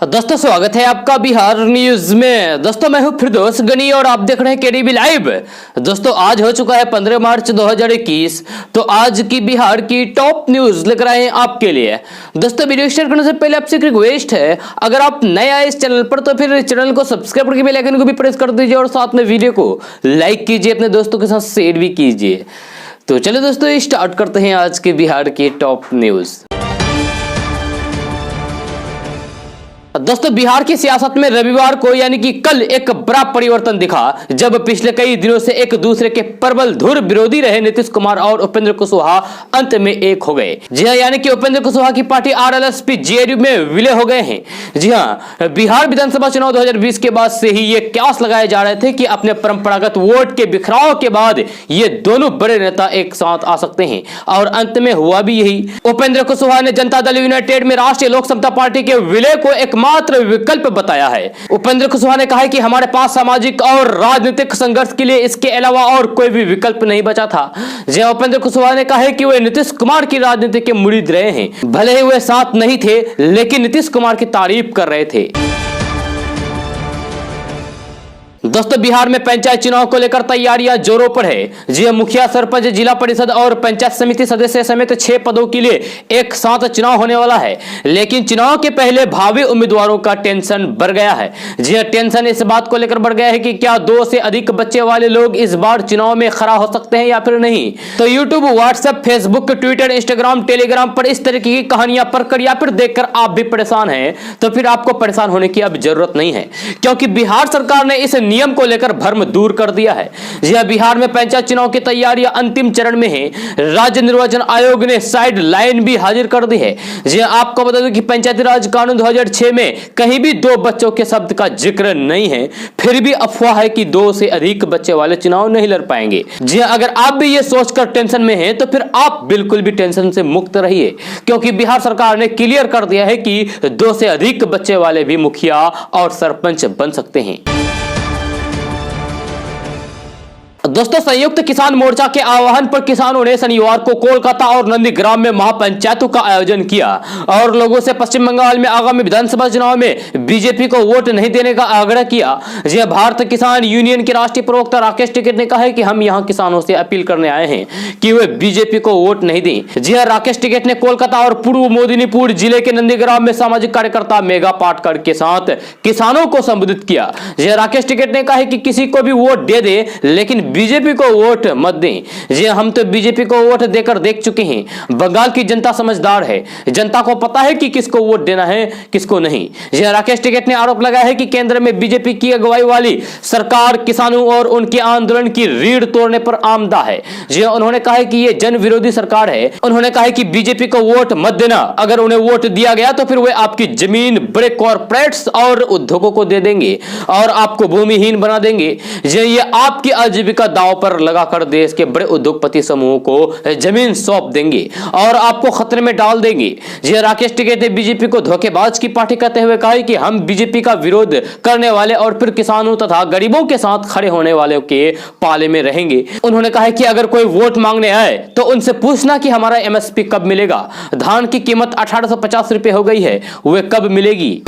दोस्तों स्वागत है आपका बिहार न्यूज में। दोस्तों मैं हूं फिरदौस गनी और आप देख रहे हैं केडीबी लाइव। दोस्तों आज हो चुका है 15 मार्च 2021। तो आज की बिहार की टॉप न्यूज लेकर आए हैं आपके लिए। दोस्तों वीडियो शेयर करने से पहले आपसे एक रिक्वेस्ट है, अगर आप नए आए इस चैनल पर तो फिर चैनल को सब्सक्राइब करके बेल आइकन को भी प्रेस कर दीजिए और साथ में वीडियो को लाइक कीजिए, अपने दोस्तों के साथ शेयर भी कीजिए। तो चलिए दोस्तों स्टार्ट करते हैं आज के बिहार की टॉप न्यूज। दोस्तों बिहार की सियासत में रविवार को यानी कि कल एक बड़ा परिवर्तन दिखा, जब पिछले कई दिनों से एक दूसरे के प्रबल धुर विरोधी रहे नीतीश कुमार और उपेंद्र कुशवाहा अंत में एक हो गए। जी हां, यानी कि उपेंद्र कुशवाहा की पार्टी आरएलएसपी जेडीयू में विलय हो गए हैं। जी हां, बिहार विधानसभा चुनाव 2020 के बाद से ही ये क्यास लगाए जा रहे थे कि अपने परंपरागत वोट के बिखराव के बाद ये दोनों बड़े नेता एक साथ आ सकते हैं, और अंत में हुआ भी यही। उपेंद्र कुशवाहा ने जनता दल यूनाइटेड में राष्ट्रीय लोक समता पार्टी के विलय को एक मात्र विकल्प बताया है। उपेंद्र कुशवाहा ने कहा है कि हमारे पास सामाजिक और राजनीतिक संघर्ष के लिए इसके अलावा और कोई भी विकल्प नहीं बचा था। जहां उपेंद्र कुशवाहा ने कहा है कि वे नीतीश कुमार की राजनीति के मुरीद रहे हैं, भले ही वे साथ नहीं थे लेकिन नीतीश कुमार की तारीफ कर रहे थे। दोस्तों बिहार में पंचायत चुनाव को लेकर तैयारियां जोरों पर है। जी मुखिया, सरपंच, जिला परिषद और पंचायत समिति सदस्य समेत 6 पदों के लिए एक साथ चुनाव होने वाला है, लेकिन चुनाव के पहले भावी उम्मीदवारों का टेंशन बढ़ गया है। जी टेंशन इस बात को लेकर बढ़ गया है कि क्या 2 से अधिक बच्चे वाले लोग इस बार चुनाव में खड़ा हो सकते हैं या फिर नहीं। तो YouTube, WhatsApp, Facebook, Twitter, Instagram, Telegram पर इस तरह की कहानियां पढ़कर या फिर देखकर आप भी परेशान हैं, तो फिर आपको परेशान होने की अब जरूरत नहीं है, क्योंकि बिहार सरकार ने इस नियम को लेकर भ्रम दूर कर दिया है। जी हां, बिहार में पंचायत चुनाव की तैयारियां अंतिम चरण में है। राज्य निर्वाचन आयोग ने साइड लाइन भी हाजिर कर दी है। जी हां, आपको बता दूं कि पंचायती राज कानून 2006 में कहीं भी 2 बच्चों के शब्द का जिक्र नहीं है, फिर भी अफवाह है कि 2 से अधिक बच्चे वाले चुनाव नहीं लड़ पाएंगे। जी हां, अगर आप भी ये सोचकर टेंशन में हैं तो फिर आप बिल्कुल भी टेंशन से मुक्त रहिए, क्योंकि बिहार सरकार ने क्लियर कर दिया है कि 2 से अधिक बच्चे वाले भी मुखिया और सरपंच बन सकते हैं। दोस्तों संयुक्त किसान मोर्चा के आह्वान पर किसानों ने शनिवार को कोलकाता और नंदीग्राम में महापंचायतों का आयोजन किया और लोगों से पश्चिम बंगाल में आगामी विधानसभा चुनाव में बीजेपी को वोट नहीं देने का आग्रह किया। जी भारत किसान यूनियन के राष्ट्रीय प्रवक्ता राकेश टिकैत ने कहा है कि हम यहां किसानों से अपील करने आए हैं कि वे बीजेपी को वोट नहीं दें। जी राकेश टिकैत ने कोलकाता और पूर्व मेदिनीपुर जिले के नंदीग्राम में सामाजिक कार्यकर्ता मेघा पाटकर के साथ किसानों को संबोधित किया। जी राकेश टिकैत ने कहा है कि किसी को भी वोट दे दे लेकिन बीजेपी को वोट मत दें। जी हम तो बीजेपी को वोट देकर देख चुके हैं। बंगाल की जनता समझदार है, जनता को पता है कि किसको वोट देना है किसको नहीं। जी राकेश टिकैत ने आरोप लगाया है कि केंद्र में बीजेपी की अगुवाई वाली सरकार किसानों और उनके आंदोलन की रीढ़ तोड़ने पर आमदा है। जी उन्होंने कहा है कि यह जन विरोधी सरकार है। उन्होंने कहा है कि बीजेपी को वोट मत देना, अगर उन्हें वोट दिया गया तो फिर वे आपकी जमीन बड़े कॉर्पोरेट्स और उद्योगों को दे देंगे और आपको भूमिहीन बना देंगे। ये आपकी आजीविका दांव पर लगाकर देश के बड़े उद्योगपति समूहों को जमीन सौंप देंगे और आपको खतरे में डाल देंगे। जी राकेश टिकैत ने बीजेपी को धोखेबाज की पार्टी कहते हुए कहा कि हम बीजेपी का विरोध करने वाले और फिर किसानों तथा गरीबों के साथ खड़े होने वाले के पाले में रहेंगे। उन्होंने कहा कि अगर कोई वोट मांगने आए तो उनसे पूछना कि हमारा एमएसपी कब मिलेगा। धान की कीमत 1850 रुपए हो गई है, वे कब मिलेगी।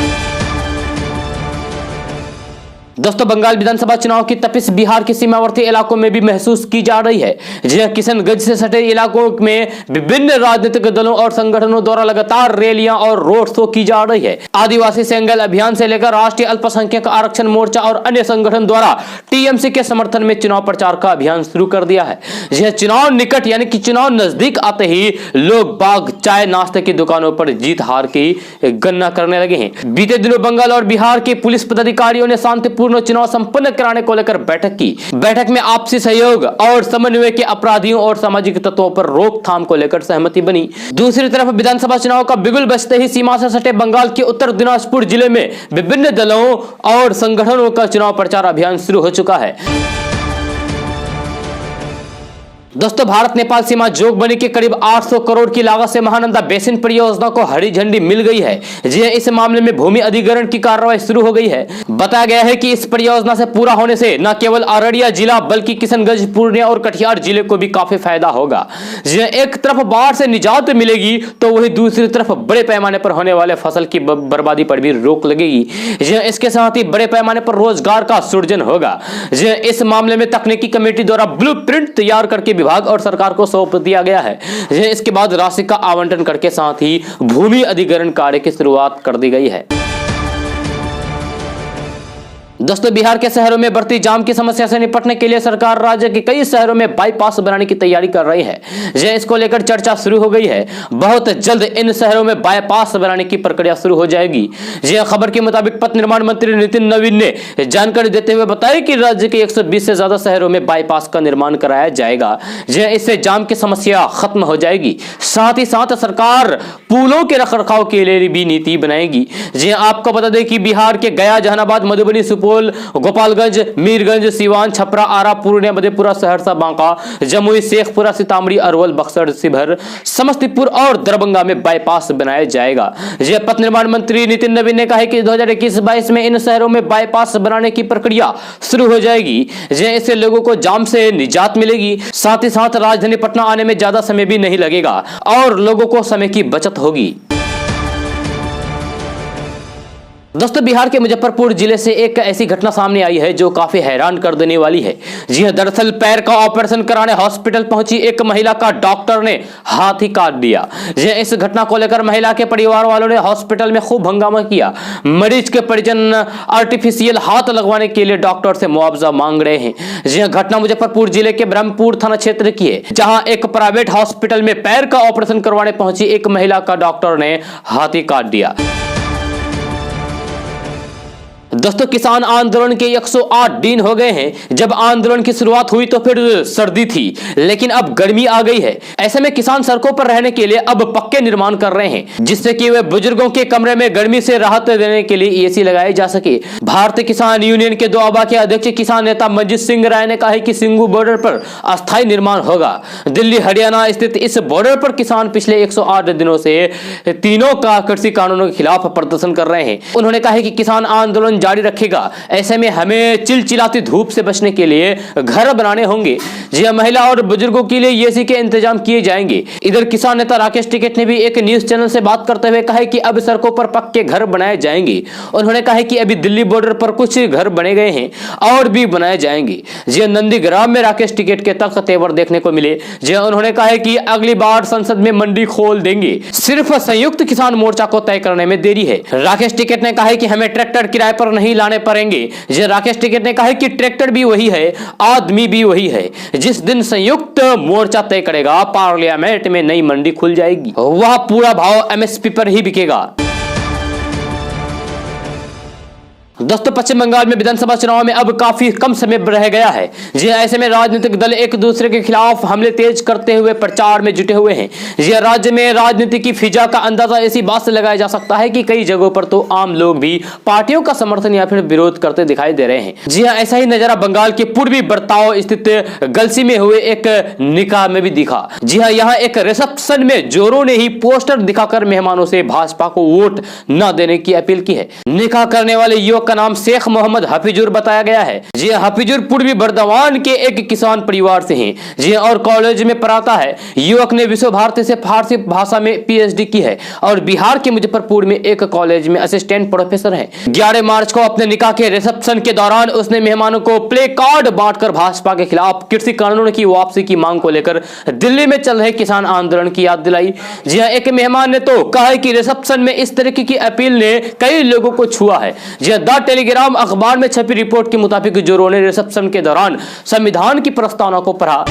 दोस्तों बंगाल विधानसभा चुनाव की तपिश बिहार के सीमावर्ती इलाकों में भी महसूस की जा रही है। जी किशनगंज से सटे इलाकों में विभिन्न राजनीतिक दलों और संगठनों द्वारा लगातार रैलियां और रोड शो की जा रही है। आदिवासी सेंगल अभियान से लेकर राष्ट्रीय अल्पसंख्यक आरक्षण मोर्चा और अन्य संगठन द्वारा टीएमसी के समर्थन में चुनाव प्रचार का अभियान शुरू कर दिया है। यह चुनाव निकट यानी कि चुनाव नजदीक आते ही लोग बाग चाय नाश्ते की दुकानों पर जीत हार की गणना करने लगे हैं। बीते दिनों बंगाल और बिहार के पुलिस पदाधिकारियों ने शांतिपूर्ण चुनाव संपन्न कराने को लेकर बैठक की। बैठक में आपसी सहयोग और समन्वय के अपराधियों और सामाजिक तत्वों पर रोकथाम को लेकर सहमति बनी। दूसरी तरफ विधानसभा चुनाव का बिगुल बजते ही सीमा से सटे बंगाल के उत्तर दिनाजपुर जिले में विभिन्न दलों और संगठनों का चुनाव प्रचार अभियान शुरू हो चुका है। दोस्तों, भारत नेपाल सीमा जोगबनी के करीब 800 करोड़ की लागत से महानंदा बेसिन परियोजना को हरी झंडी मिल गई है। जी इस मामले में भूमि अधिग्रहण की कार्रवाई शुरू हो गई है। बताया गया है कि इस परियोजना से पूरा होने से न केवल अररिया जिला बल्कि किशनगंज, पूर्णिया और कटिहार जिले को भी काफी फायदा होगा। जी एक तरफ बाढ़ से निजात मिलेगी तो वही दूसरी तरफ बड़े पैमाने पर होने वाले फसल की बर्बादी पर भी रोक लगेगी। जी इसके साथ ही बड़े पैमाने पर रोजगार का सृजन होगा। जी इस मामले में तकनीकी कमेटी द्वारा ब्लूप्रिंट तैयार करके विभाग और सरकार को सौंप दिया गया है। इसके बाद राशि का आवंटन करके साथ ही भूमि अधिग्रहण कार्य की शुरुआत कर दी गई है। दोस्तों, बिहार के शहरों में बढ़ती जाम की समस्या से निपटने के लिए सरकार राज्य के कई शहरों में बाईपास बनाने की तैयारी कर रही है। इसको लेकर चर्चा शुरू हो गई है। बहुत जल्द इन शहरों में बाईपास बनाने की प्रक्रिया शुरू हो जाएगी। खबर के मुताबिक पथ निर्माण मंत्री नितिन नवीन ने जानकारी देते हुए बताया कि राज्य के 120 से ज्यादा शहरों में बाईपास का निर्माण कराया जाएगा। इससे जाम की समस्या खत्म हो जाएगी। साथ ही साथ सरकार पुलों के रखरखाव के लिए भी नीति बनाएगी। आपको बता दें कि बिहार के गया, जहानाबाद, मधुबनी, सुपौल, गोपालगंज, मीरगंज, सिवान, छपरा, आरा, पूर्णिया, मधेपुरा, सहरसा, बांका, जमुई, शेखपुरा, सीतामढ़ी, अरवल, बक्सर, शिवहर, समस्तीपुर और दरभंगा में बाईपास बनाया जाएगा। पथ निर्माण मंत्री नितिन नवीन ने कहा है कि 2021-22 में इन शहरों में बाईपास बनाने की प्रक्रिया शुरू हो जाएगी। इससे लोगों को जाम से निजात मिलेगी। साथ ही साथ राजधानी पटना आने में ज्यादा समय भी नहीं लगेगा और लोगों को समय की बचत होगी। दोस्तों, बिहार के मुजफ्फरपुर जिले से एक ऐसी घटना सामने आई है जो काफी हैरान कर देने वाली है। दरअसल पैर का ऑपरेशन कराने हॉस्पिटल पहुंची एक महिला का डॉक्टर ने हाथ ही काट दिया। इस घटना को लेकर महिला के परिवार वालों ने हॉस्पिटल में खूब हंगामा किया। मरीज के परिजन आर्टिफिशियल हाथ लगवाने के लिए डॉक्टर से मुआवजा मांग रहे हैं। घटना मुजफ्फरपुर जिले के ब्रह्मपुर थाना क्षेत्र की है, जहां एक प्राइवेट हॉस्पिटल में पैर का ऑपरेशन करवाने पहुंची एक महिला का डॉक्टर ने हाथ ही काट दिया। दोस्तों, किसान आंदोलन के 108 दिन हो गए हैं। जब आंदोलन की शुरुआत हुई तो फिर सर्दी थी, लेकिन अब गर्मी आ गई है। ऐसे में किसान सड़कों पर रहने के लिए अब पक्के निर्माण कर रहे हैं, जिससे कि वे बुजुर्गों के कमरे में गर्मी से राहत देने के लिए एसी लगाए जा सके। भारतीय किसान यूनियन के दोआबा के अध्यक्ष किसान नेता मंजीत सिंह राय ने कहा है कि सिंगू बॉर्डर पर अस्थायी निर्माण होगा। दिल्ली हरियाणा स्थित इस बॉर्डर पर किसान पिछले 108 दिनों से तीनों का कृषि कानूनों के खिलाफ प्रदर्शन कर रहे हैं। उन्होंने कहा है कि किसान आंदोलन जारी रखेगा। ऐसे में हमें चिलचिलाती धूप से बचने के लिए घर बनाने होंगे। महिला और बुजुर्गों के लिए एसी के इंतजाम किए जाएंगे। इधर किसान नेता राकेश टिकैत ने भी एक न्यूज चैनल से बात करते हुए कहा कि अब सड़कों पर पक्के घर बनाए जाएंगे। उन्होंने कहा कि अभी दिल्ली बॉर्डर पर कुछ घर बने गए हैं और भी बनाए जाएंगे। नंदीग्राम में राकेश टिकैत के तख्त तेवर देखने को मिले। उन्होंने कहा कि अगली बार संसद में मंडी खोल देंगे, सिर्फ संयुक्त किसान मोर्चा को तय करने में देरी है। राकेश टिकैत ने कहा कि हमें ट्रैक्टर किराए पर नहीं लाने पड़ेंगे। राकेश टिकैत ने कहा कि ट्रैक्टर भी वही है, आदमी भी वही है। जिस दिन संयुक्त मोर्चा तय करेगा, पार्लियामेंट में नई मंडी खुल जाएगी, वह पूरा भाव एमएसपी पर ही बिकेगा। दोस्तों, पश्चिम बंगाल में विधानसभा चुनाव में अब काफी कम समय रह गया है। ऐसे में राजनीतिक दल एक दूसरे के खिलाफ हमले तेज करते हुए प्रचार में जुटे हुए हैं। राज्य में राजनीति की फिजा का अंदाजा इसी बात से लगाया जा सकता है कि कई जगहों पर तो आम लोग भी पार्टियों का समर्थन या फिर विरोध करते दिखाई दे रहे हैं। ऐसा ही नजारा बंगाल के पूर्वी बर्ताव स्थित गलसी में हुए एक निकाह में भी दिखा। यहाँ एक रिसेप्शन में जोरों ने ही पोस्टर दिखाकर मेहमानों से भाजपा को वोट न देने की अपील की है। निकाह करने वाले युवक का नाम शेख मोहम्मद हफीजुर बताया गया है। हफीजुर पूर्वी बर्दवान के एक किसान परिवार से हैं। और कॉलेज में पढ़ाता है। युवक ने विश्व भारती से फारसी भाषा में पीएचडी की है और बिहार के मुजफ्फरपुर में एक कॉलेज में असिस्टेंट प्रोफेसर है। 11 मार्च को अपने निकाह के रिसेप्शन के दौरान उसने मेहमानों को प्ले कार्ड बांटकर भाजपा के खिलाफ कृषि कानून की वापसी की मांग को लेकर दिल्ली में चल रहे किसान आंदोलन की याद दिलाई। एक मेहमान ने तो कहा है कि रिसेप्शन में इस तरह की अपील ने कई लोगों को छुआ है। द टेलीग्राम अखबार में छपी रिपोर्ट के मुताबिक जोरों ने रिसेप्शन के दौरान संविधान की प्रस्तावना को पढ़ा।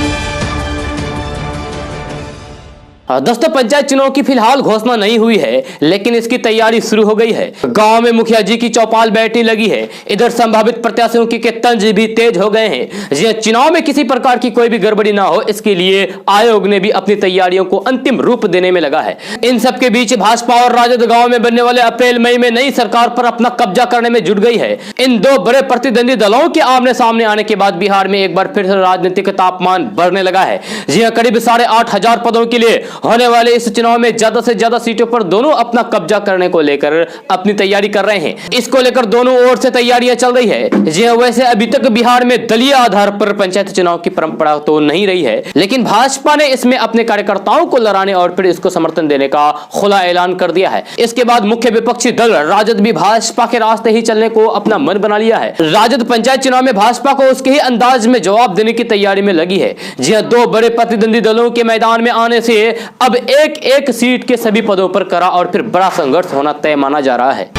दोस्तों पंचायत चुनाव की फिलहाल घोषणा नहीं हुई है, लेकिन इसकी तैयारी शुरू हो गई है। गांव में मुखिया जी की चौपाल बैठने लगी है। इधर संभावित प्रत्याशियों के तंज भी तेज हो गए हैं। जी चुनाव में किसी प्रकार की कोई भी गड़बड़ी ना हो, इसके लिए आयोग ने भी अपनी तैयारियों को अंतिम रूप देने में लगा है। इन सबके बीच भाजपा और राजद गाँव में बनने वाले अप्रैल मई में नई सरकार पर अपना कब्जा करने में जुट गई है। इन दो बड़े प्रतिद्वंदी दलों के आमने सामने आने के बाद बिहार में एक बार फिर से राजनीतिक तापमान बढ़ने लगा है। जी करीब 8,500 पदों के लिए होने वाले इस चुनाव में ज्यादा से ज्यादा सीटों पर दोनों अपना कब्जा करने को लेकर अपनी तैयारी कर रहे हैं। इसको लेकर दोनों ओर से तैयारियां चल रही है। जी वैसे अभी तक बिहार में दलीय आधार पर पंचायत चुनाव की परंपरा तो नहीं रही है, लेकिन भाजपा ने इसमें अपने कार्यकर्ताओं को लड़ाने और फिर इसको समर्थन देने का खुला ऐलान कर दिया है। इसके बाद मुख्य विपक्षी दल राजद भी भाजपा के रास्ते ही चलने को अपना मन बना लिया है। राजद पंचायत चुनाव में भाजपा को उसके ही अंदाज में जवाब देने की तैयारी में लगी है। जी दो बड़े प्रतिद्वंदी दलों के मैदान में आने से अब एक एक सीट के सभी पदों पर कड़ा और फिर बड़ा संघर्ष होना तय माना जा रहा है।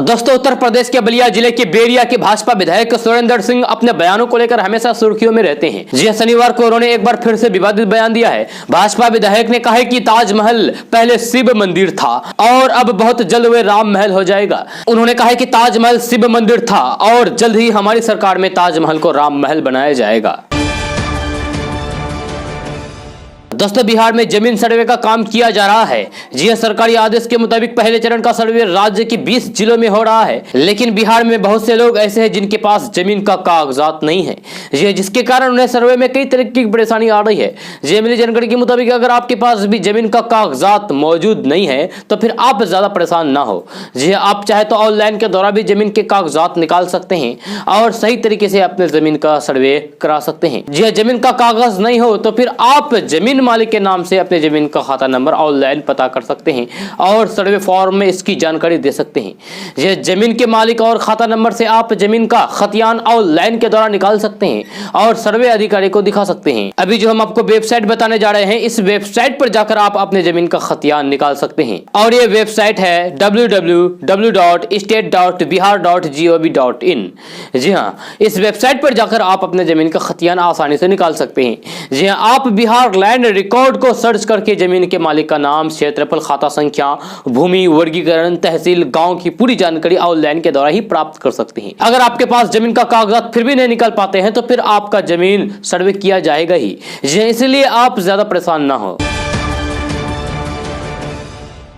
दोस्तों उत्तर प्रदेश के बलिया जिले के बेरिया के भाजपा विधायक सुरेंद्र सिंह अपने बयानों को लेकर हमेशा सुर्खियों में रहते हैं। जी शनिवार को उन्होंने एक बार फिर से विवादित बयान दिया है। भाजपा विधायक ने कहा है कि ताजमहल पहले शिव मंदिर था और अब बहुत जल्द वह राम महल हो जाएगा। उन्होंने कहा है कि ताजमहल शिव मंदिर था और जल्द ही हमारी सरकार में ताजमहल को राम महल बनाया जाएगा। दोस्तों बिहार में जमीन सर्वे का काम किया जा रहा है। जी सरकारी आदेश के मुताबिक पहले चरण का सर्वे राज्य के 20 जिलों में हो रहा है, लेकिन बिहार में बहुत से लोग ऐसे हैं जिनके पास जमीन का कागजात नहीं है। जी जिसके कारण उन्हें सर्वे में कई तरह की परेशानी आ रही है। जी मिली जानकारी के मुताबिक अगर आपके पास भी जमीन का कागजात मौजूद नहीं है तो फिर आप ज्यादा परेशान ना हो। जी आप चाहे तो ऑनलाइन के द्वारा भी जमीन के कागजात निकाल सकते हैं और सही तरीके से अपने जमीन का सर्वे करा सकते हैं। जी जमीन का कागज नहीं हो तो फिर आप जमीन मालिक के नाम से अपने जमीन का खाता नंबर ऑनलाइन पता कर सकते हैं और सर्वे फॉर्म में इसकी जानकारी दे सकते हैं। ये जमीन के मालिक और खाता नंबर से आप जमीन का खतियान ऑनलाइन के द्वारा निकाल सकते हैं और सर्वे अधिकारी को दिखा सकते हैं। अभी जो हम आपको वेबसाइट बताने जा रहे हैं, इस वेबसाइट पर जाकर आप अपने जमीन का खतियान निकाल सकते हैं और ये वेबसाइट है www.state.bihar.gov.in। जी हाँ, इस वेबसाइट पर जाकर आप अपने जमीन का खतियान आसानी से निकाल सकते हैं। जी हाँ, आप बिहार लैंड रिकॉर्ड को सर्च करके जमीन के मालिक का नाम, क्षेत्रफल, खाता संख्या, भूमि वर्गीकरण, तहसील, गांव की पूरी जानकारी ऑनलाइन के द्वारा ही प्राप्त कर सकते हैं। अगर आपके पास जमीन का कागजात फिर भी नहीं निकल पाते हैं तो फिर आपका जमीन सर्वे किया जाएगा ही, इसलिए आप ज्यादा परेशान ना हो।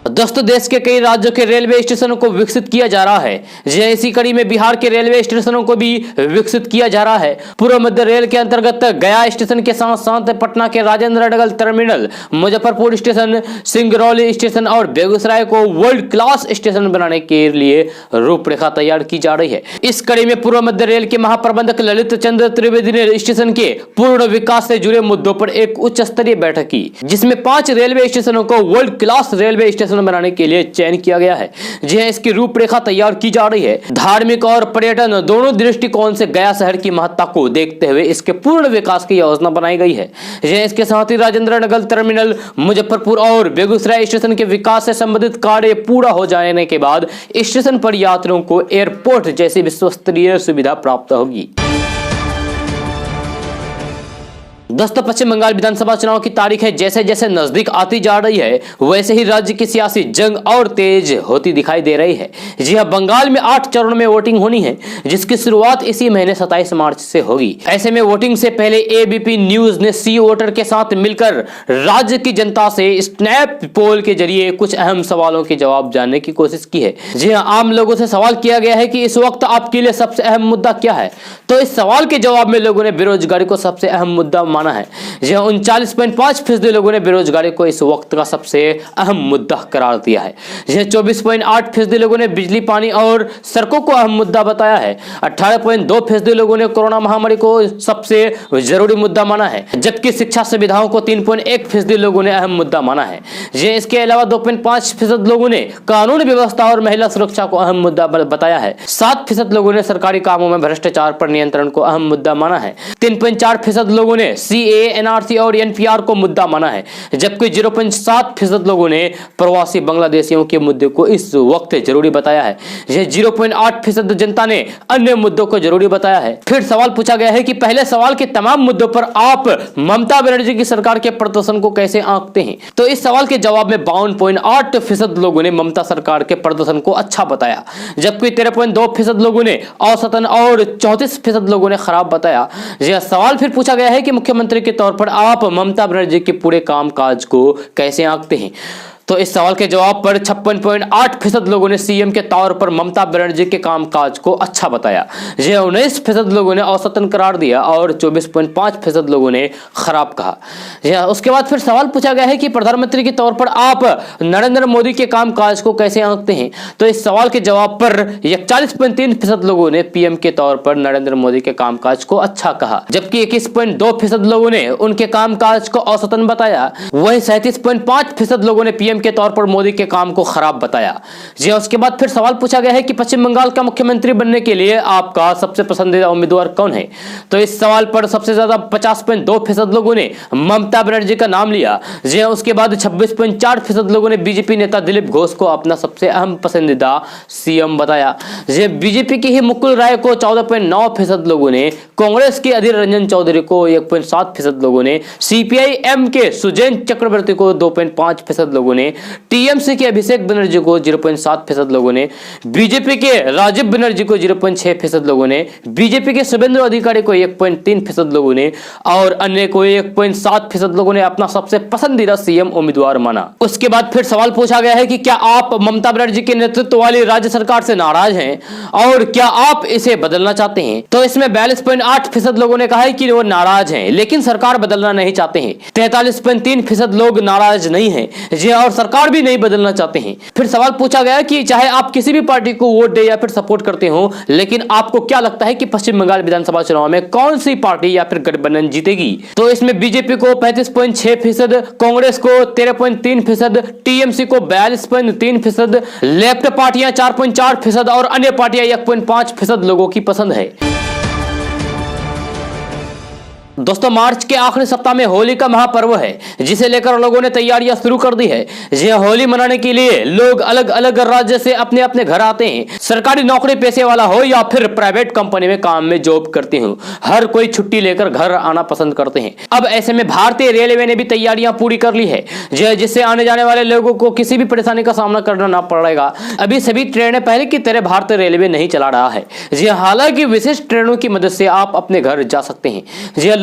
दोस्तों देश के कई राज्यों के रेलवे स्टेशनों को विकसित किया जा रहा है। इसी कड़ी में बिहार के रेलवे स्टेशनों को भी विकसित किया जा रहा है। पूर्व मध्य रेल के अंतर्गत गया स्टेशन के साथ साथ पटना के Rajendra Nagar terminal, Muzaffarpur station, Singrauli station और बेगूसराय को वर्ल्ड क्लास स्टेशन बनाने के लिए रूपरेखा तैयार की जा रही है। इस कड़ी में पूर्व मध्य रेल के महाप्रबंधक ललित चंद्र त्रिवेदी ने स्टेशन के पूर्ण विकास से जुड़े मुद्दों पर एक उच्च स्तरीय बैठक की, जिसमें 5 रेलवे स्टेशनों को वर्ल्ड क्लास रेलवे स्टेशन बनाने के लिए चयन किया गया है। जी हां, इसकी रूपरेखा तैयार की जा रही है। धार्मिक और पर्यटन दोनों दृष्टिकोण से गया शहर की महत्ता को देखते हुए इसके पूर्ण विकास की योजना बनाई गई है। इसके साथ ही राजेंद्र नगर टर्मिनल, मुजफ्फरपुर और बेगूसराय स्टेशन के विकास से संबंधित कार्य पूरा हो जाने के बाद स्टेशन पर यात्रियों को एयरपोर्ट जैसी विश्वस्तरीय सुविधा प्राप्त होगी। दोस्तों पश्चिम बंगाल विधानसभा चुनाव की तारीखें जैसे जैसे नजदीक आती जा रही है, वैसे ही राज्य की सियासी जंग और तेज होती दिखाई दे रही है। जी हां, बंगाल में 8 चरण में वोटिंग होनी है, जिसकी शुरुआत इसी महीने 27 मार्च से होगी। ऐसे में वोटिंग से पहले एबीपी न्यूज ने सी वोटर के साथ मिलकर राज्य की जनता से स्नैप पोल के जरिए कुछ अहम सवालों के जवाब जानने की कोशिश की है। जी हां, आम लोगों से सवाल किया गया है कि इस वक्त आपके लिए सबसे अहम मुद्दा क्या है। तो इस सवाल के जवाब में लोगों ने बेरोजगारी को सबसे अहम मुद्दा माना है। 39.5% लोगों ने बेरोजगारी को इस वक्त का सबसे अहम मुद्दा करार दिया है। 24.8% लोगों ने बिजली, पानी और सड़कों को अहम मुद्दा बताया है। 18.2% लोगों ने कोरोना महामारी को सबसे जरूरी मुद्दा माना है, जबकि शिक्षा सुविधाओं को 3.1% लोगों ने अहम मुद्दा माना है। इसके अलावा 2.5% लोगों ने कानून व्यवस्था और महिला सुरक्षा को अहम मुद्दा बताया है। 7% लोगों ने सरकारी कामों में भ्रष्टाचार पर नियंत्रण को अहम मुद्दा माना है। 3.4% लोगों ने सीए, एनआरसी और एनपीआर को मुद्दा माना है, जबकि 0.7% लोगों ने प्रवासी बांग्लादेशियों के मुद्दे को इस वक्त जरूरी बताया है। 0.8% जनता ने अन्य मुद्दों को जरूरी बताया है। फिर सवाल पूछा गया है कि पहले सवाल के तमाम मुद्दों पर आप ममता बनर्जी की सरकार के प्रदर्शन को कैसे आंकते हैं? तो इस सवाल के जवाब में 52.8% लोगों ने ममता सरकार के प्रदर्शन को अच्छा बताया, जबकि 13.2% लोगों ने औसतन और 34% लोगों ने खराब बताया। यह सवाल फिर पूछा गया है कि मुख्यमंत्री के तौर पर आप ममता बनर्जी के पूरे कामकाज को कैसे आंकते हैं? तो इस सवाल के जवाब पर 56.8% लोगों ने सीएम के तौर पर ममता बनर्जी के कामकाज को अच्छा बताया। यह 19% लोगों ने औसतन करार दिया और 24.5% लोगों ने खराब कहा। उसके बाद फिर सवाल पूछा गया है कि प्रधानमंत्री के तौर पर आप नरेंद्र मोदी के कामकाज को कैसे आंकते हैं? तो इस सवाल के जवाब पर 41.3% लोगों ने पीएम के तौर पर नरेंद्र मोदी के कामकाज को अच्छा कहा, जबकि 21.2% लोगों ने उनके कामकाज को औसतन बताया। वहीं 37.5% लोगों ने पीएम के तौर पर मोदी के काम को खराब बताया। जी उसके बाद फिर सवाल पूछा गया है कि पश्चिम बंगाल का मुख्यमंत्री बनने के लिए आपका सबसे पसंदीदा उम्मीदवार कौन है? तो इस सवाल पर सबसे ज्यादा 50.2% लोगों ने ममता बनर्जी का नाम लिया। जी उसके बाद 26.4% लोगों ने बीजेपी नेता दिलीप घोष को अपना सबसे अहम पसंदीदा सीएम बताया। जी बीजेपी की ही मुकुल राय को 14.9% लोगों ने, कांग्रेस के अधीर रंजन चौधरी को 1.7% लोगों ने, सीपीआई-एम के सुजैन चक्रवर्ती को 2.5% लोगों ने, टीएमसी के अभिषेक बनर्जी को 0.7% लोगों ने, बीजेपी के राजीव बनर्जी को 0.6% लोगों ने, बीजेपी के शुभेंदु अधिकारी को 1.3% लोगों ने और अन्य को 1.7% लोगों ने अपना सबसे पसंदीदा सीएम उम्मीदवार माना। उसके बाद फिर सवाल पूछा गया है कि क्या आप ममता बनर्जी के नेतृत्व वाली राज्य सरकार से नाराज हैं और क्या आप इसे बदलना चाहते हैं? तो इसमें 42.8% लोगों ने कहा है कि वो नाराज हैं लेकिन सरकार बदलना नहीं चाहते हैं। 43.3% लोग नाराज नहीं हैं और सरकार भी नहीं बदलना चाहते हैं। फिर सवाल पूछा गया कि चाहे आप किसी भी पार्टी को वोट दे या फिर सपोर्ट करते हो, लेकिन आपको क्या लगता है कि पश्चिम बंगाल विधानसभा चुनाव में कौन सी पार्टी या फिर गठबंधन जीतेगी? तो इसमें बीजेपी को 35.6%, कांग्रेस को 13.3%, टीएमसी को 42.3%, लेफ्ट पार्टियां 4.4% और अन्य पार्टियां 1.5% लोगों की पसंद है। दोस्तों मार्च के आखिरी सप्ताह में होली का महापर्व है, जिसे लेकर लोगों ने तैयारियां शुरू कर दी है। यह होली मनाने के लिए लोग अलग अलग राज्य से अपने अपने घर आते हैं। सरकारी नौकरी पेशे वाला हो या फिर प्राइवेट कंपनी में काम में जॉब करते हो, हर कोई छुट्टी लेकर घर आना पसंद करते हैं। अब ऐसे में भारतीय रेलवे ने भी तैयारियां पूरी कर ली है, जिससे आने जाने वाले लोगों को किसी भी परेशानी का सामना करना ना पड़ेगा। अभी सभी ट्रेनें पहले की तरह भारतीय रेलवे नहीं चला रहा है। हालांकि विशेष ट्रेनों की मदद से आप अपने घर जा सकते हैं।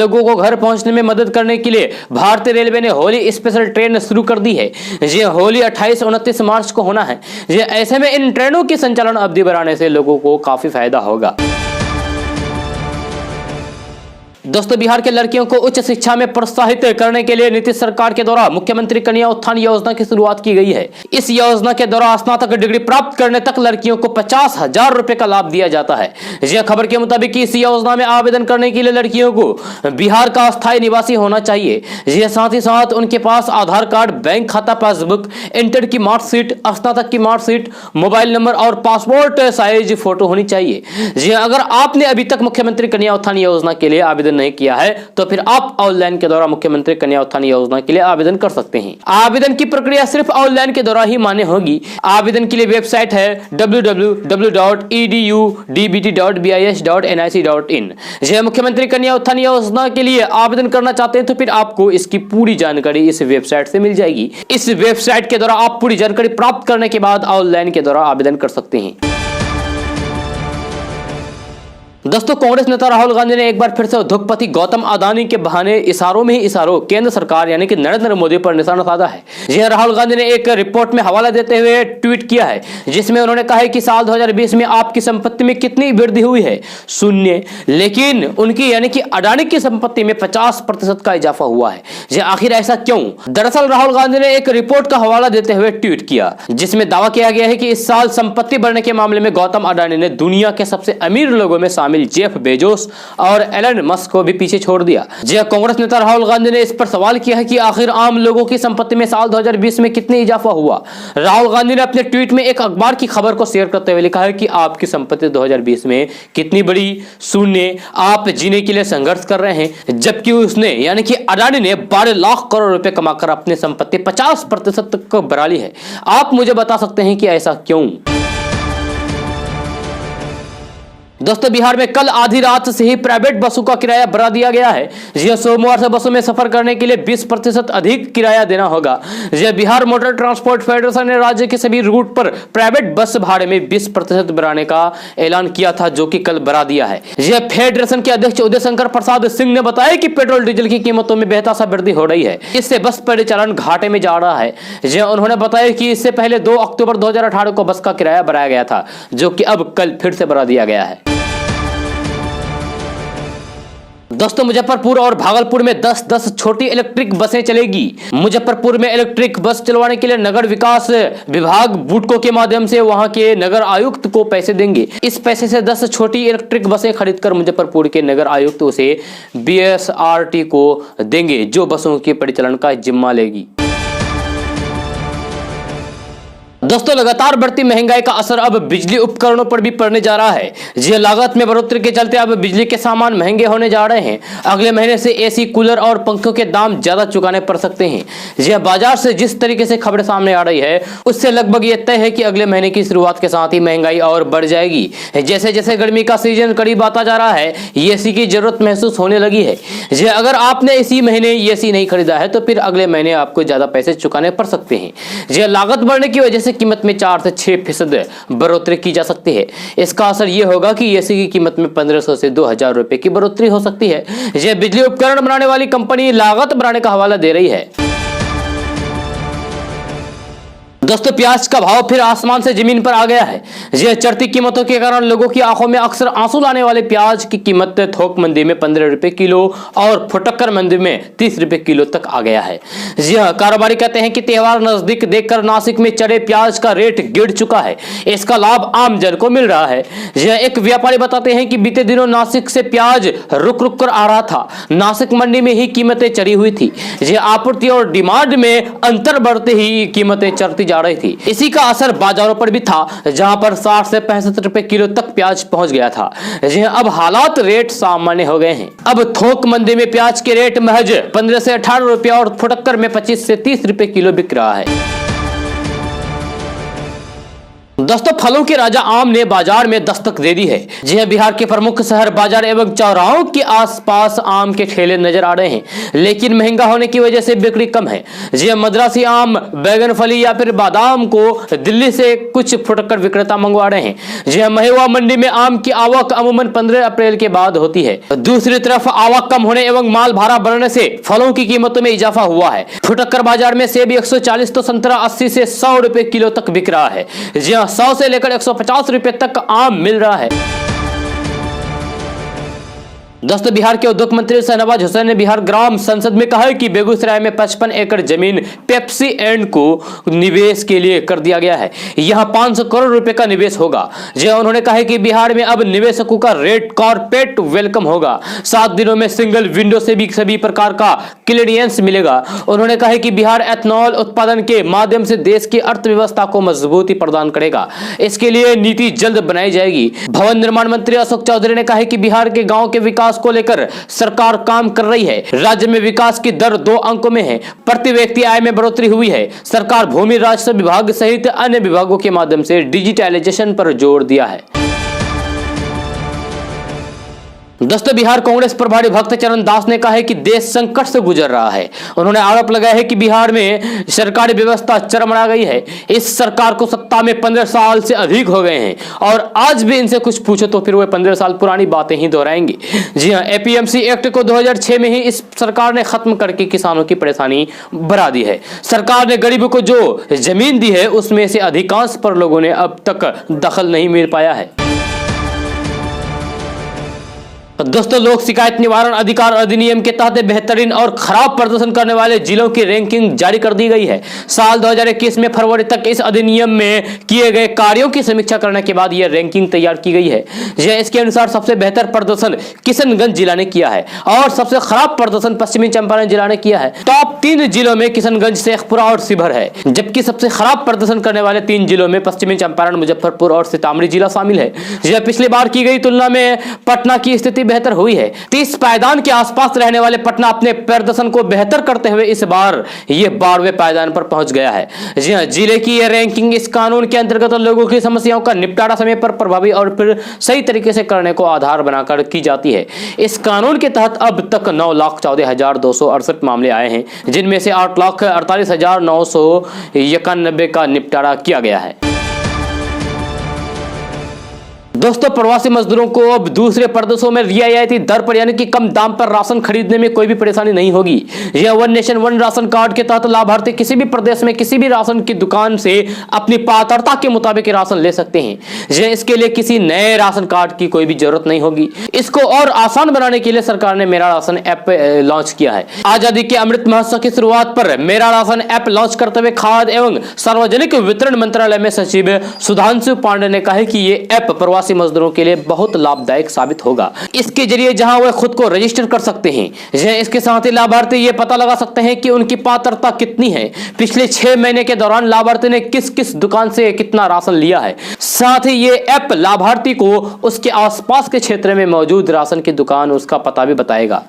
लोगों को घर पहुंचने में मदद करने के लिए भारतीय रेलवे ने होली स्पेशल ट्रेन शुरू कर दी है। ये होली 28-29 मार्च को होना है। ऐसे में इन ट्रेनों की संचालन अवधि बढ़ाने से लोगों को काफी फायदा होगा। दोस्तों बिहार के लड़कियों को उच्च शिक्षा में प्रोत्साहित करने के लिए नीतीश सरकार के द्वारा मुख्यमंत्री कन्या उत्थान योजना की शुरुआत की गई है। इस योजना के द्वारा स्नातक डिग्री प्राप्त करने तक लड़कियों को 50,000 रुपए का लाभ दिया जाता है। यह खबर के मुताबिक इस योजना में आवेदन करने के लिए लड़कियों को बिहार का अस्थायी निवासी होना चाहिए। यह साथ ही साथ उनके पास आधार कार्ड, बैंक खाता पासबुक, इंटर की मार्कशीट, स्नातक की मार्कशीट, मोबाइल नंबर और पासपोर्ट साइज फोटो होनी चाहिए। अगर आपने अभी तक मुख्यमंत्री कन्या उत्थान योजना के लिए आवेदन नहीं किया है तो फिर आप ऑनलाइन के द्वारा मुख्यमंत्री कन्या उत्थान योजना के लिए आवेदन कर सकते हैं। आवेदन की प्रक्रिया सिर्फ ऑनलाइन के द्वारा ही मान्य होगी। आवेदन के लिए वेबसाइट है www.edudbt.bis.nic.in। यह मुख्यमंत्री कन्या उत्थान योजना के लिए आवेदन करना चाहते हैं तो फिर आपको इसकी पूरी जानकारी इस वेबसाइट से मिल जाएगी। इस वेबसाइट के द्वारा आप पूरी जानकारी प्राप्त करने के बाद ऑनलाइन के द्वारा आवेदन कर सकते हैं। दोस्तों कांग्रेस नेता राहुल गांधी ने एक बार फिर से उद्योगपति गौतम अडानी के बहाने इशारों में ही इशारों केंद्र सरकार यानी कि नरेंद्र मोदी पर निशाना साधा है। यह राहुल गांधी ने एक रिपोर्ट में हवाला देते हुए ट्वीट किया है, जिसमें उन्होंने कहा है कि साल 2020 में आपकी संपत्ति में कितनी वृद्धि हुई है? 0। लेकिन उनकी यानी कि अडानी की संपत्ति में 50% का इजाफा हुआ है। यह आखिर ऐसा क्यों? दरअसल राहुल गांधी ने एक रिपोर्ट का हवाला देते हुए ट्वीट किया, जिसमें दावा किया गया है कि इस साल संपत्ति बढ़ने के मामले में गौतम अडानी ने दुनिया के सबसे अमीर लोगों में शामिल शामिल जेफ बेजोस और एलन मस्क को भी पीछे छोड़ दिया। जी कांग्रेस नेता राहुल गांधी ने इस पर सवाल किया है कि आखिर आम लोगों की संपत्ति में साल 2020 में कितनी इजाफा हुआ। राहुल गांधी ने अपने ट्वीट में एक अखबार की खबर को शेयर करते हुए लिखा है कि आपकी संपत्ति 2020 में कितनी बड़ी, शून्य, आप जीने के लिए संघर्ष कर रहे हैं। जबकि उसने यानी कि अडानी ने 12 लाख करोड़ रुपए कमाकर अपनी संपत्ति 50% तक बढ़ा ली है। आप मुझे बता सकते हैं कि ऐसा क्यों? दोस्तों बिहार में कल आधी रात से ही प्राइवेट बसों का किराया बढ़ा दिया गया है। जी सोमवार से बसों में सफर करने के लिए 20% अधिक किराया देना होगा। जी बिहार मोटर ट्रांसपोर्ट फेडरेशन ने राज्य के सभी रूट पर प्राइवेट बस भाड़े में 20% बढ़ाने का ऐलान किया था, जो कि कल बढ़ा दिया है। जी फेडरेशन के अध्यक्ष उदय शंकर प्रसाद सिंह ने बताया कि पेट्रोल डीजल की कीमतों में बेहतर सा वृद्धि हो रही है, इससे बस परिचालन घाटे में जा रहा है। जी उन्होंने बताया कि इससे पहले 2 अक्टूबर 2018 को बस का किराया बढ़ाया गया था, जो कि अब कल फिर से बढ़ा दिया गया है। दोस्तों मुजफ्फरपुर और भागलपुर में 10-10 छोटी इलेक्ट्रिक बसें चलेगी। मुजफ्फरपुर में इलेक्ट्रिक बस चलवाने के लिए नगर विकास विभाग बुडको के माध्यम से वहां के नगर आयुक्त को पैसे देंगे। इस पैसे से 10 छोटी इलेक्ट्रिक बसें खरीदकर मुजफ्फरपुर के नगर आयुक्त उसे BSRT को देंगे, जो बसों के परिचालन का जिम्मा लेगी। दोस्तों लगातार बढ़ती महंगाई का असर अब बिजली उपकरणों पर भी पड़ने जा रहा है। जी लागत में बढ़ोतरी के चलते अब बिजली के सामान महंगे होने जा रहे हैं। अगले महीने से एसी, कूलर और पंखों के दाम ज्यादा चुकाने पड़ सकते हैं। जी बाजार से जिस तरीके से खबरें सामने आ रही है, उससे लगभग ये तय है कि अगले महीने की शुरुआत के साथ ही महंगाई और बढ़ जाएगी। जैसे जैसे गर्मी का सीजन करीब आता जा रहा है, एसी की जरूरत महसूस होने लगी है। जी अगर आपने इसी महीने एसी नहीं खरीदा है तो फिर अगले महीने आपको ज्यादा पैसे चुकाने पड़ सकते हैं। जी लागत बढ़ने की वजह से कीमत में 4 से 6% बढ़ोतरी की जा सकती है। इसका असर यह होगा कि एसी की कीमत में 1500 से 2000 रुपए की बढ़ोतरी हो सकती है। यह बिजली उपकरण बनाने वाली कंपनी लागत बढ़ाने का हवाला दे रही है। दोस्तों प्याज का भाव फिर आसमान से जमीन पर आ गया है। यह चढ़ती कीमतों के कारण लोगों की आंखों में अक्सर आंसू लाने वाले प्याज की कीमत थोक मंडी में 15 रुपए किलो और फुटक्कर मंडी में 30 रुपए किलो तक आ गया है। जी हाँ, कारोबारी कहते हैं कि त्योहार नजदीक देखकर नासिक में चढ़े प्याज का रेट गिर चुका है। इसका लाभ आम जन को मिल रहा है। यह एक व्यापारी बताते हैं कि बीते दिनों नासिक से प्याज रुक रुक कर आ रहा था। नासिक मंडी में ही कीमतें चढ़ी हुई थी। यह आपूर्ति और डिमांड में अंतर बढ़ते ही कीमतें चढ़ती जा रही थी। इसी का असर बाजारों पर भी था, जहां पर 60 से 65 रुपए किलो तक प्याज पहुंच गया था। अब हालात रेट सामान्य हो गए हैं। अब थोक मंडी में प्याज के रेट महज 15 से 18 रुपए और फुटक्कर में 25 से 30 रुपए किलो बिक रहा है। दोस्तों फलों के राजा आम ने बाजार में दस्तक दे दी है। जी हां, बिहार के प्रमुख शहर, बाजार एवं चौराहों के आसपास आम के ठेले नजर आ रहे हैं, लेकिन महंगा होने की वजह से बिक्री कम है। जी हां, मद्रासी आम, बैगनफली या फिर बादाम को दिल्ली से कुछ फुटक्कर विक्रेता मंगवा रहे हैं। जी हां, महेवा मंडी में आम की आवक अमूमन 15 अप्रैल के बाद होती है। दूसरी तरफ आवक कम होने एवं माल भाड़ा बढ़ने से फलों की कीमतों में इजाफा हुआ है। फुटक्कर बाजार में सेब 140 तो संतरा 80 से 100 रुपए किलो तक बिक रहा है। जी हां, 100 से लेकर 150 रुपए तक आम मिल रहा है। दोस्तों बिहार के उद्योग मंत्री शहनवाज हुसैन ने बिहार ग्राम संसद में कहा है कि बेगूसराय में 55 एकड़ जमीन पेप्सी एंड को निवेश के लिए कर दिया गया है। यहां 500 करोड़ रुपए का निवेश होगा। जो उन्होंने कहा है कि बिहार में अब निवेशकों का रेट कॉर्पोरेट वेलकम होगा। 7 दिनों में सिंगल विंडो से भी सभी प्रकार का क्लियरेंस मिलेगा। उन्होंने कहा है कि बिहार एथनॉल उत्पादन के माध्यम से देश की अर्थव्यवस्था को मजबूती प्रदान करेगा। इसके लिए नीति जल्द बनाई जाएगी। भवन निर्माण मंत्री अशोक चौधरी ने कहा है कि बिहार के गाँव के विकास को लेकर सरकार काम कर रही है। राज्य में विकास की दर 2 अंकों में है। प्रति व्यक्ति आय में बढ़ोतरी हुई है। सरकार भूमि राजस्व विभाग सहित अन्य विभागों के माध्यम से डिजिटलाइजेशन पर जोर दिया है। दोस्तों बिहार कांग्रेस प्रभारी भक्त चरण दास ने कहा है कि देश संकट से गुजर रहा है। उन्होंने आरोप लगाया है कि बिहार में सरकारी व्यवस्था चरमरा गई है। इस सरकार को सत्ता में 15 साल से अधिक हो गए हैं और आज भी इनसे कुछ पूछो तो फिर वे 15 साल पुरानी बातें ही दोहराएंगे। जी हां, एपीएमसी एक्ट को 2006 में ही इस सरकार ने खत्म करके किसानों की परेशानी बढ़ा दी है। सरकार ने गरीबों को जो जमीन दी है उसमें से अधिकांश पर लोगों ने अब तक दखल नहीं मिल पाया है। दोस्तों, लोक शिकायत निवारण अधिकार अधिनियम के तहत बेहतरीन और खराब प्रदर्शन करने वाले जिलों की रैंकिंग जारी कर दी गई है। साल 2021 में फरवरी तक इस अधिनियम में किए गए कार्यों की समीक्षा करने के बाद यह रैंकिंग तैयार की गई है। इसके अनुसार सबसे बेहतर प्रदर्शन किशनगंज जिला ने किया है और सबसे खराब प्रदर्शन पश्चिमी चंपारण जिला ने किया है। टॉप 3 जिलों में किशनगंज, शेखपुरा और शिवहर है, जबकि सबसे खराब प्रदर्शन करने वाले 3 जिलों में पश्चिमी चंपारण, मुजफ्फरपुर और सीतामढ़ी जिला शामिल है। यह पिछली बार की गई तुलना में पटना की स्थिति बेहतर हुई है। 30 पायदान के आसपास रहने वाले पटना अपने प्रदर्शन को बेहतर करते हुए इस बार ये 12वें पायदान पर पहुंच गया है। जी हां, जिले की यह रैंकिंग इस कानून के अंतर्गत लोगों की समस्याओं का निपटारा समय पर प्रभावी और फिर सही तरीके से करने को आधार बनाकर की जाती है। इस कानून के तहत अब तक 9,14,268 मामले आए हैं, जिनमें से 8,48,991 का निपटारा किया गया है। दोस्तों, प्रवासी मजदूरों को अब दूसरे प्रदेशों में रियायती दर पर यानी कि कम दाम पर राशन खरीदने में कोई भी परेशानी नहीं होगी। यह one nation one ration card के तहत लाभार्थी किसी भी प्रदेश में किसी भी राशन की दुकान से अपनी पात्रता के मुताबिक राशन ले सकते हैं। इसके लिए किसी नए राशन कार्ड की कोई भी जरूरत नहीं होगी। इसको और आसान बनाने के लिए सरकार ने मेरा राशन ऐप लॉन्च किया है। आजादी के अमृत महोत्सव की शुरुआत पर मेरा राशन ऐप लॉन्च करते हुए खाद्य एवं सार्वजनिक वितरण मंत्रालय में सचिव सुधांशु पांडे ने कहा कि ये ऐप प्रवासी मजदूरों के लिए बहुत लाभदायक साबित होगा। इसके जरिए जहां वे खुद को रजिस्टर कर सकते हैं, इसके साथ ही लाभार्थी ये पता लगा सकते हैं कि उनकी पात्रता कितनी है, पिछले 6 महीने के दौरान लाभार्थी ने किस किस दुकान से कितना राशन लिया है। साथ ही ये ऐप लाभार्थी को उसके आसपास के क्षेत्र में मौजूद राशन की दुकान उसका पता भी बताएगा।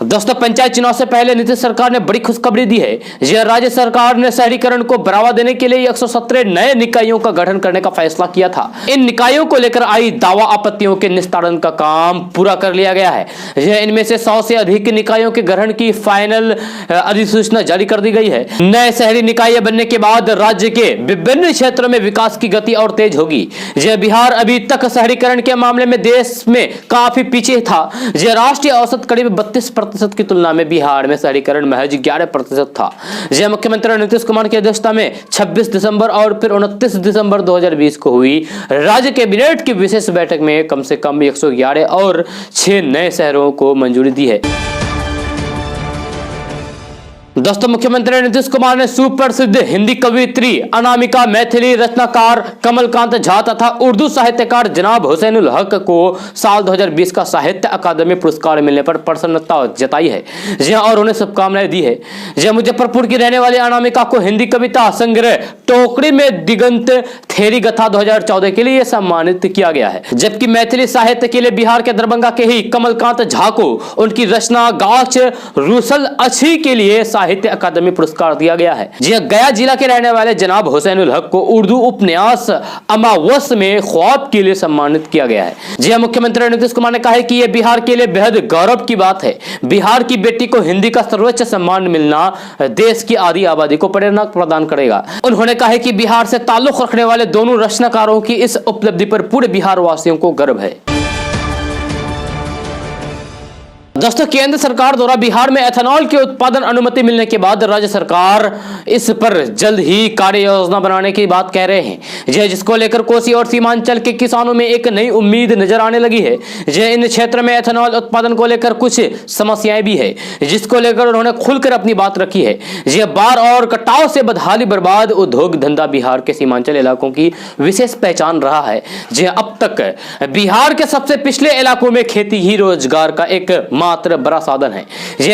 दोस्तों, पंचायत चुनाव से पहले नीतीश सरकार ने बड़ी खुशखबरी दी है। यह राज्य सरकार ने शहरीकरण को बढ़ावा देने के लिए 117 नए निकायों का गठन करने का फैसला किया था। इन निकायों को लेकर आई दावा आपत्तियों के निस्तारण का काम पूरा कर लिया गया है। इनमें से 100 से अधिक निकायों के गठन की फाइनल अधिसूचना जारी कर दी गई है। नए शहरी निकाय बनने के बाद राज्य के विभिन्न क्षेत्रों में विकास की गति और तेज होगी। बिहार अभी तक शहरीकरण के मामले में देश में काफी पीछे था। राष्ट्रीय औसत करीब 32% की तुलना में बिहार में शहरीकरण महज 11% था। मुख्यमंत्री नीतीश कुमार की अध्यक्षता में 26 दिसंबर और फिर 29 दिसंबर 2020 को हुई राज्य कैबिनेट की विशेष बैठक में कम से कम 111 और 6 नए शहरों को मंजूरी दी है। दोस्तों, मुख्यमंत्री नीतीश कुमार ने सुप्रसिद्ध हिंदी कवियत्री अनामिका, मैथिली रचनाकार कमलकांत झा तथा उर्दू साहित्यकार जनाब हुसैनुल हक को साल 2020 का साहित्य अकादमी पुरस्कार मिलने पर प्रसन्नता जताई है और उन्हें शुभकामनाएं दी है। मुजफ्फरपुर की रहने वाली अनामिका को हिंदी कविता संग्रह टोकरी में दिगंत थेरी गथा 2014 के लिए सम्मानित किया गया है, जबकि मैथिली साहित्य के लिए बिहार के दरभंगा के ही कमलकांत झा को उनकी रचना गाछ रूसल अच्छी के लिए साहित्य अकादमी पुरस्कार दिया गया है। गया जिला के रहने वाले जनाब हुसैनुल हक को उर्दू उपन्यास अमावस में ख्वाब के लिए सम्मानित किया गया है। मुख्यमंत्री नीतीश कुमार ने कहा है कि यह बिहार के लिए बेहद गौरव की बात है। बिहार की बेटी को हिंदी का सर्वोच्च सम्मान मिलना देश की आधी आबादी को प्रेरणा प्रदान करेगा। उन्होंने कहा है कि बिहार से ताल्लुक रखने वाले दोनों रचनाकारों की इस उपलब्धि पर पूरे बिहार वासियों को गर्व है। दोस्तों, केंद्र सरकार द्वारा बिहार में एथेनॉल के उत्पादन अनुमति मिलने के बाद राज्य सरकार इस पर जल्द ही कार्य योजना बनाने की बात कह रहे हैं, जिसको लेकर कोसी और सीमांचल के किसानों में एक नई उम्मीद नजर आने लगी है। इन क्षेत्र में एथेनॉल उत्पादन को लेकर कुछ समस्याएं भी है, जिसको लेकर उन्होंने खुलकर अपनी बात रखी है। बाढ़ और कटाव से बदहाली बर्बाद उद्योग धंधा बिहार के सीमांचल इलाकों की विशेष पहचान रहा है। अब तक बिहार के सबसे पिछले इलाकों में खेती ही रोजगार का एक मात्र बड़ा साधन है।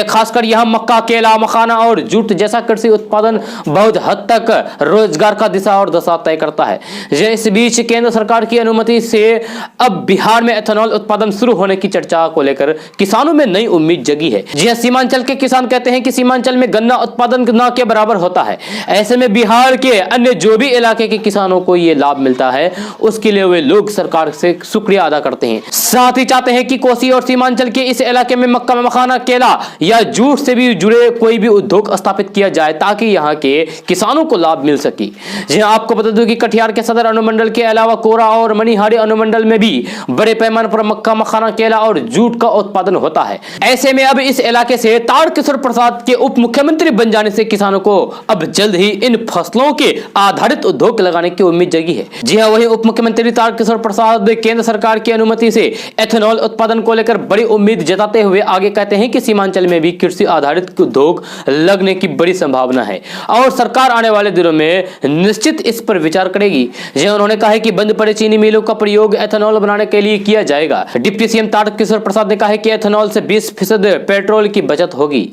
खासकर यहां मक्का, केला, मखाना और जूट जैसा कृषि उत्पादन बहुत हद तक रोजगार का दिशा और दशा तय करता है। इस बीच केंद्र सरकार की अनुमति से अब बिहार में एथेनॉल उत्पादन शुरू होने की चर्चा को लेकर किसानों में नई उम्मीद जगी है। सीमांचल के किसान कहते हैं कि सीमांचल में गन्ना उत्पादन न के बराबर होता है। ऐसे में बिहार के अन्य जो भी इलाके के किसानों को यह लाभ मिलता है, उसके लिए वे लोग सरकार से शुक्रिया अदा करते हैं। साथ ही चाहते हैं कि कोसी और सीमांचल के इस इलाके में में मक्का मखाना, केला या जूट से भी जुड़े कोई भी उद्योग स्थापित किया जाए ताकि यहाँ के किसानों को लाभ मिल सके। जी आपको बता दूं कि कटिहार के सदर अनुमंडल के अलावा कोरा और मनिहारी अनुमंडल में भी बड़े पैमाने पर मक्का मखाना, केला और जूट का उत्पादन होता है। ऐसे में अब इस इलाके से तारकिशोर प्रसाद के उप मुख्यमंत्री बन जाने से किसानों को अब जल्द ही इन फसलों के आधारित उद्योग लगाने की उम्मीद जगी है। जी हाँ, वही उप मुख्यमंत्री तारकिशोर प्रसाद केंद्र सरकार की अनुमति से एथेनॉल उत्पादन को लेकर बड़ी उम्मीद जताते हुए आगे कहते हैं कि सीमांचल में भी कृषि आधारित उद्योग लगने की बड़ी संभावना है और सरकार आने वाले दिनों में निश्चित इस पर विचार करेगी। जी उन्होंने कहा है कि बंद पड़े चीनी मिलों का प्रयोग एथेनॉल बनाने के लिए किया जाएगा। डिप्टी सीएम तारकिशोर प्रसाद ने कहा है कि एथेनॉल से 20% पेट्रोल की बचत होगी।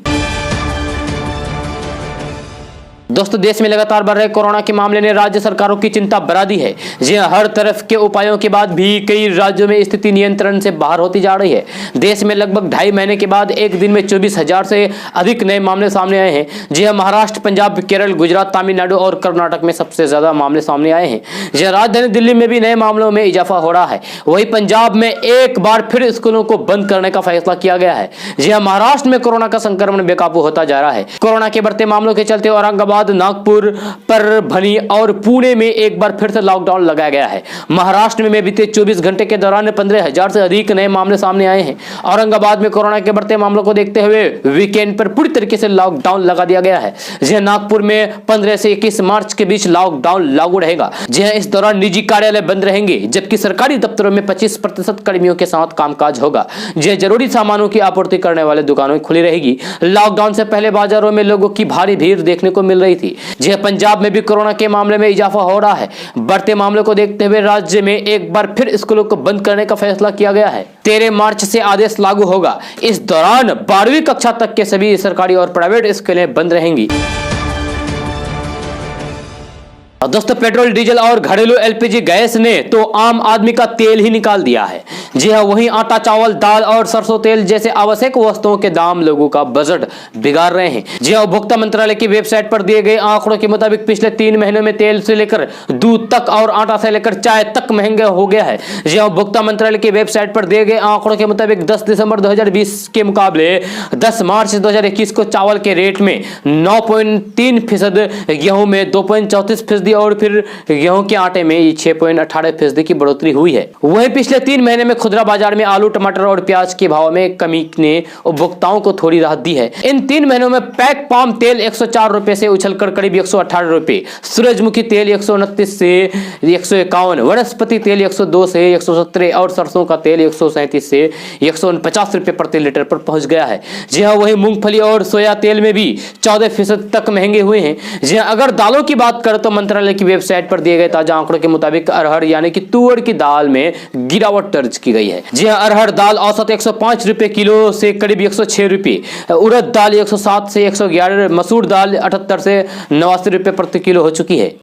दोस्तों, देश में लगातार बढ़ रहे कोरोना के मामले ने राज्य सरकारों की चिंता बढ़ा दी है। जी हर तरफ के उपायों के बाद भी कई राज्यों में स्थिति नियंत्रण से बाहर होती जा रही है। देश में लगभग 2.5 महीने के बाद एक दिन में 24,000 से अधिक नए मामले सामने आए हैं। जी हाँ, महाराष्ट्र, पंजाब, केरल, गुजरात, तमिलनाडु और कर्नाटक में सबसे ज्यादा मामले सामने आए हैं। जी राजधानी दिल्ली में भी नए मामलों में इजाफा हो रहा है। वही पंजाब में एक बार फिर स्कूलों को बंद करने का फैसला किया गया है। जी हाँ, महाराष्ट्र में कोरोना का संक्रमण बेकाबू होता जा रहा है। कोरोना के बढ़ते मामलों के चलते औरंगाबाद, नागपुर, परभनी और पुणे में एक बार फिर से लॉकडाउन लगाया गया है। महाराष्ट्र में बीते 24 घंटे के दौरान 15,000 से अधिक नए मामले सामने आए हैं। औरंगाबाद में कोरोना के बढ़ते मामलों को देखते हुए वीकेंड पर पूरी तरीके से लॉकडाउन लगा दिया गया है। जी नागपुर में 15 से 21 मार्च के बीच लॉकडाउन लागू रहेगा। जी इस दौरान निजी कार्यालय बंद रहेंगे जबकि सरकारी दफ्तरों में 25% कर्मियों के साथ कामकाज होगा। जी जरूरी सामानों की आपूर्ति करने वाले दुकानें खुली रहेगी। लॉकडाउन से पहले बाजारों में लोगों की भारी भीड़ देखने को मिल रही थी। जी पंजाब में भी कोरोना के मामले में इजाफा हो रहा है। बढ़ते मामलों को देखते हुए राज्य में एक बार फिर स्कूलों को बंद करने का फैसला किया गया है। 13 मार्च से आदेश लागू होगा। इस दौरान 12वीं कक्षा तक के सभी सरकारी और प्राइवेट स्कूलें बंद रहेंगी। दोस्तों, पेट्रोल, डीजल और घरेलू एलपीजी गैस ने तो आम आदमी का तेल ही निकाल दिया है। जी हाँ, वहीं आटा, चावल, दाल और सरसों तेल जैसे आवश्यक वस्तुओं के दाम लोगों का बजट बिगाड़ रहे हैं। जी हाँ, उपभोक्ता मंत्रालय की वेबसाइट पर दिए गए आंकड़ों के मुताबिक पिछले 3 महीनों में तेल से लेकर दूध तक और आटा से लेकर चाय तक महंगा हो गया है। जी हाँ, उपभोक्ता मंत्रालय की वेबसाइट पर दिए गए आंकड़ों के मुताबिक 10 दिसंबर 2020 के मुकाबले 10 मार्च 2021 को चावल के रेट में 9.3%, गेहूं में 2.34% और फिर गेहूं के आटे में 6.18% की बढ़ोतरी हुई है। वहीं पिछले 3 महीने में खुदरा बाजार में आलू, टमाटर और प्याज के भाव में कमी ने उपभोक्ताओं को थोड़ी राहत दी है। इन 3 महीनों में पैक पाम तेल 104 रुपए से उछलकर करीब 118 रुपए, सूरजमुखी तेल 129 से 151, वनस्पति तेल 102 से 117 और सरसों का तेल 137 से 149 रुपए प्रति लीटर पर पहुंच गया है। जी हाँ, वही मूंगफली और सोया तेल में भी 14% तक महंगे हुए हैं। जी हाँ, अगर दालों की बात करें तो मंत्रालय की वेबसाइट पर दिए गए ताजा आंकड़ों के मुताबिक अरहर यानी कि तुअर की दाल में गिरावट दर्ज की गई है। जी हां, अरहर दाल औसत 105 रुपए किलो से करीब 106 रुपए, उड़द दाल 107 से 111, मसूर दाल 78 से 89 रुपए प्रति किलो हो चुकी है।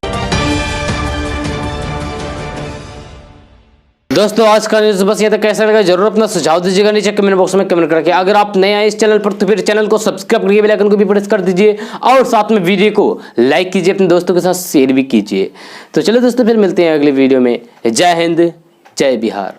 दोस्तों, आज का न्यूज़ बस ये तक। कैसा लगा जरूर अपना सुझाव दीजिएगा नीचे कमेंट बॉक्स में कमेंट करके। अगर आप नए आए इस चैनल पर तो फिर चैनल को सब्सक्राइब करके बेल आइकन को भी प्रेस कर दीजिए और साथ में वीडियो को लाइक कीजिए, अपने दोस्तों के साथ शेयर भी कीजिए। तो चलो दोस्तों, फिर मिलते हैं अगले वीडियो में। जय हिंद, जय बिहार।